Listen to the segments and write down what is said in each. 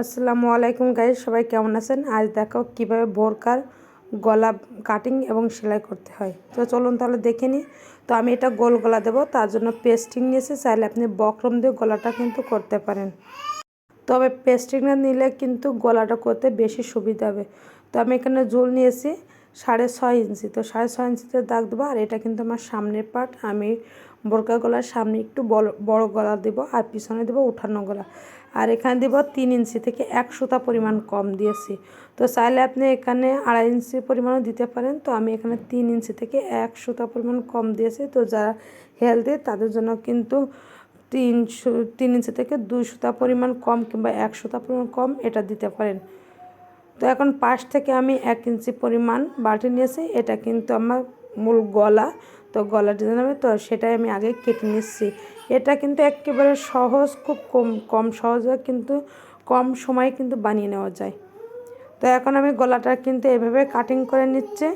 আসসালামু আলাইকুম গাইস, সবাই কেমন আছেন? আজ দেখো কিভাবে বোরকার গলা কাটিং এবং সেলাই করতে হয়। তো চলুন তাহলে দেখে নিই। তো আমি এটা গোল গলা দেবো, তার জন্য পেস্টিং নিয়েছি। চাইলে আপনি বক্রম দিয়ে গলাটা কিন্তু করতে পারেন, তবে পেস্টিংটা নিলে কিন্তু গলাটা করতে বেশি সুবিধা হবে। তো আমি এখানে ঝুল নিয়েছি 6.5 ইঞ্চি। তো 6.5 ইঞ্চিতে দাগ দেবো। আর এটা কিন্তু আমার সামনের পার্ট। আমি বোরকা গলার সামনে একটু বড় গলা দেবো, আর পিছনে দেবো উঠানো গলা। আর এখানে দেবো 3 ইঞ্চি থেকে 1 সুতা পরিমাণ কম দিয়েছি। তো চাইলে আপনি এখানে 2.5 ইঞ্চি পরিমাণও দিতে পারেন। তো আমি এখানে 3 ইঞ্চি থেকে 1 সুতা পরিমাণ কম দিয়েছি। তো যারা হেলদি তাদের জন্য কিন্তু 3 ইঞ্চি থেকে 2 সুতা পরিমাণ কম কিংবা 1 সুতা পরিমাণ কম এটা দিতে পারেন। তো এখন পাশ থেকে আমি 1 ইঞ্চি পরিমাণ বাড়তি নিয়েছি। এটা কিন্তু আমার মূল গলা। তো গলা ডিজাইন হবে, তো সেটাই আমি আগে কেটে নিচ্ছি। এটা কিন্তু একেবারে সহজ, খুব কম সহজে কিন্তু কম সময়ে কিন্তু বানিয়ে নেওয়া যায়। তো এখন আমি গলাটা কিন্তু এভাবে কাটিং করে নিচ্ছি।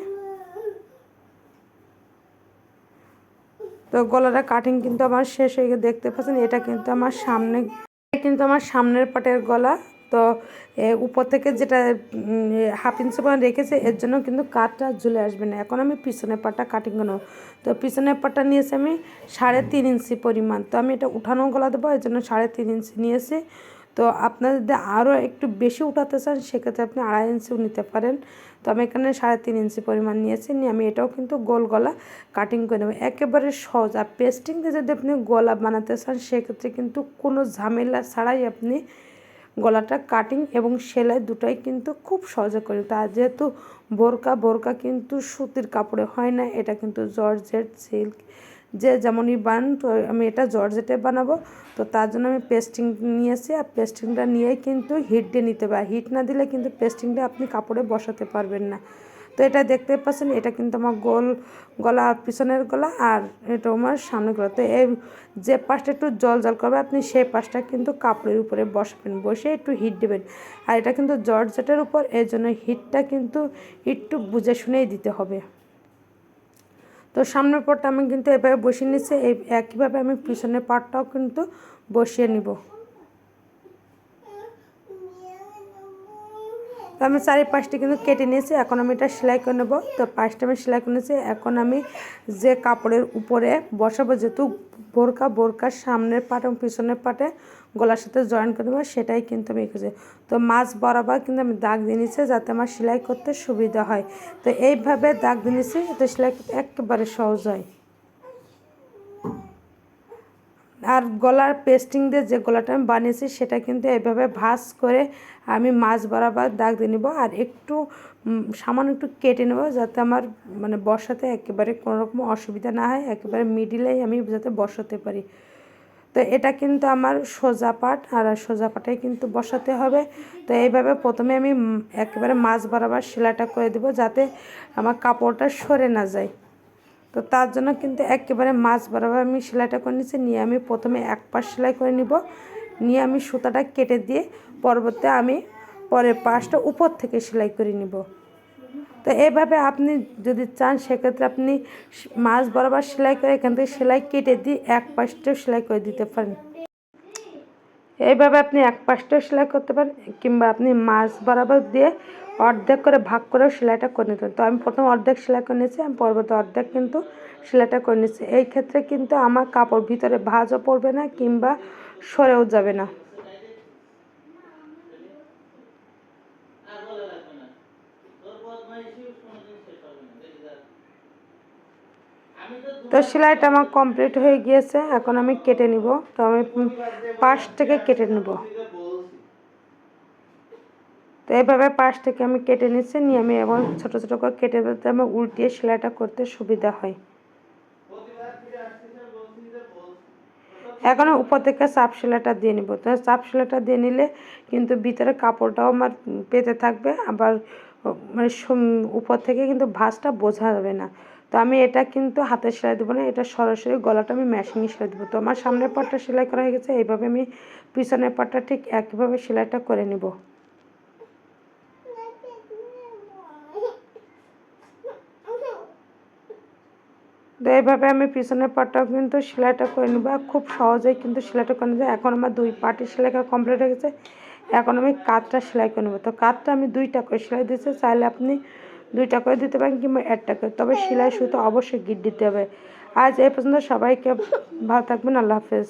তো গলাটা কাটিং কিন্তু আমার শেষ হয়ে গিয়ে দেখতে পাচ্ছেন। এটা কিন্তু আমার সামনের পাটের গলা। তো উপর থেকে যেটা 1/2 ইঞ্চি পরিমাণ রেখেছে, এর জন্য কিন্তু কাটটা ঝুলে আসবে না। এখন আমি পিছনের পাটটা কাটিং করব। তো পিছনের পাটটা নিয়েছি আমি 3.5 ইঞ্চি পরিমাণ। তো আমি এটা উঠানো গলা দেবো, এর জন্য 3.5 ইঞ্চি নিয়েছি। তো আপনারা যদি আরও একটু বেশি উঠাতে চান সেক্ষেত্রে আপনি 2.5 ইঞ্চিও নিতে পারেন। তো আমি এখানে 3.5 ইঞ্চি পরিমাণ নিয়েছি। নিয়ে আমি এটাও কিন্তু গোল গলা কাটিং করে নেব। একেবারে সহজ। আর পেস্টিং দিয়ে যদি আপনি গলা বানাতে চান সেক্ষেত্রে কিন্তু কোনো ঝামেলা ছাড়াই আপনি গলাটা কাটিং এবং সেলাই দুটাই কিন্তু খুব সহজে করে। আর যেহেতু বোরকা কিন্তু সুতির কাপড়ে হয় না, এটা কিন্তু জর্জেট, সিল্ক, যে যেমনই বানান। তো আমি এটা জর্জেটে বানাবো। তো তার জন্য আমি পেস্টিং নিয়েছি। আর পেস্টিংটা নিয়েই কিন্তু হিট দিয়ে নিতে হবে। হিট না দিলে কিন্তু পেস্টিংটা আপনি কাপড়ে বসাতে পারবেন না। তো এটা দেখতে পাচ্ছেন, এটা কিন্তু আমার গোল গলা, পিছনের গলা, আর এটা আমার সামনের গলা। তো এই যে পাশটা একটু জল করবে আপনি সেই পাশটা কিন্তু কাপড়ের উপরে বসাবেন, বসে একটু হিট দেবেন। আর এটা কিন্তু জর্জেটের উপর, এর জন্য হিটটা কিন্তু একটু বুঝে শুনেই দিতে হবে। তো সামনের পাটটা আমি কিন্তু এভাবে বসিয়ে নিচ্ছি। এই একইভাবে আমি পিছনের পাটটাও কিন্তু বসিয়ে নিব। তো আমি চারিপাশটি কিন্তু কেটে নিয়েছি। এখন আমি এটা সেলাই করে নেব। তো পাশটা আমি সেলাই করে নিয়েছি। এখন আমি যে কাপড়ের উপরে বসাবো, যেহেতু বোরকার সামনের পাট এবং পিছনের পাটে গলার সাথে জয়েন করে দেবো, সেটাই কিন্তু আমি এঁকেছি। তো মাছ বরাবর কিন্তু আমি দাগ দিয়ে নিচ্ছি যাতে আমার সেলাই করতে সুবিধা হয়। তো এইভাবে দাগ দিয়ে নিচ্ছি, এতে সেলাই করতে একেবারে সহজ হয়। আর গলার পেস্টিং দিয়ে যে গলাটা আমি বানিয়েছি সেটা কিন্তু এভাবে ভাঁজ করে আমি মাছ বরাবর দাগ দিয়ে নেব। আর একটু সামান্য একটু কেটে নেব যাতে আমার বসাতে একেবারে কোনো রকম অসুবিধা না হয়, একেবারে মিডিলেই আমি যাতে বসাতে পারি। তো এটা কিন্তু আমার সোজা পাট, আর সোজা পাটে কিন্তু বসাতে হবে। তো এইভাবে প্রথমে আমি একেবারে মাছ বরাবর সেলাইটা করে দেব যাতে আমার কাপড়টা সরে না যায়। তো তার জন্য কিন্তু একেবারে মাছ বরাবর আমি সেলাইটা করে নিচ্ছি। নিয়ে আমি প্রথমে এক পাশ সেলাই করে নিব, নিয়ে আমি সুতাটা কেটে দিয়ে পরবর্তী আমি পরের পাশটা উপর থেকে সেলাই করে নিব। তো এইভাবে আপনি যদি চান সেক্ষেত্রে আপনি মাছ বরাবর সেলাই করে এখান থেকে সেলাই কেটে দিয়ে এক পাশটাও সেলাই করে দিতে পারেন। এইভাবে আপনি এক পাশটাও সেলাই করতে পারেন, কিংবা আপনি মাছ বরাবর দিয়ে অর্ধেক করে ভাগ করেও সেলাইটা করে নিতে পারেন। তো আমি প্রথম অর্ধেক সেলাই করে নিয়েছি, আমি পরবর্তী অর্ধেক কিন্তু সেলাইটা করে নিচ্ছি। এই ক্ষেত্রে কিন্তু আমার কাপড় ভিতরে ভাঁজও পড়বে না কিংবা সরেও যাবে না। তো সেলাইটা আমার কমপ্লিট হয়ে গিয়েছে। এখন আমি কেটে নিব। তো আমি পাশ থেকে কেটে নেব। তো এইভাবে পাশ থেকে আমি কেটে নিচ্ছি। নিয়ে আমি এবং ছোটো ছোটো করে কেটে দিতে আমার উল্টিয়ে সেলাইটা করতে সুবিধা হয়। এখন উপর থেকে চাপ সেলাইটা দিয়ে নিব। তো চাপ সেলাইটা দিয়ে নিলে কিন্তু ভিতরে কাপড়টাও আমার পেতে থাকবে, আবার উপর থেকে কিন্তু ভাঁজটা বোঝা যাবে না। তো আমি এটা কিন্তু হাতে সেলাই দেবো না, এটা সরাসরি গলাটা আমি মেশিনে সেলাই দেবো। তো আমার সামনের পাটটা সেলাই করা হয়ে গেছে। এইভাবে আমি পিছনের পাটটা ঠিক একইভাবে সেলাইটা করে নিব। তো এইভাবে আমি পিছনের পাটটাও কিন্তু সেলাইটা করে নেব। খুব সহজেই কিন্তু সেলাইটা করে নেব। এখন আমার 2 পার্টের সেলাই কমপ্লিট হয়ে গেছে। এখন আমি কাঁধটা সেলাই করে নেবো। তো কাঁধটা আমি 2টা করে সেলাই দিয়েছি, চাইলে আপনি 2টা করে দিতে পারেন কিংবা 1টা করে, তবে সেলাই সুতো অবশ্যই গিট দিতে হবে। আজ এই পর্যন্ত, সবাইকে ভালো থাকবেন, আল্লাহ হাফেজ।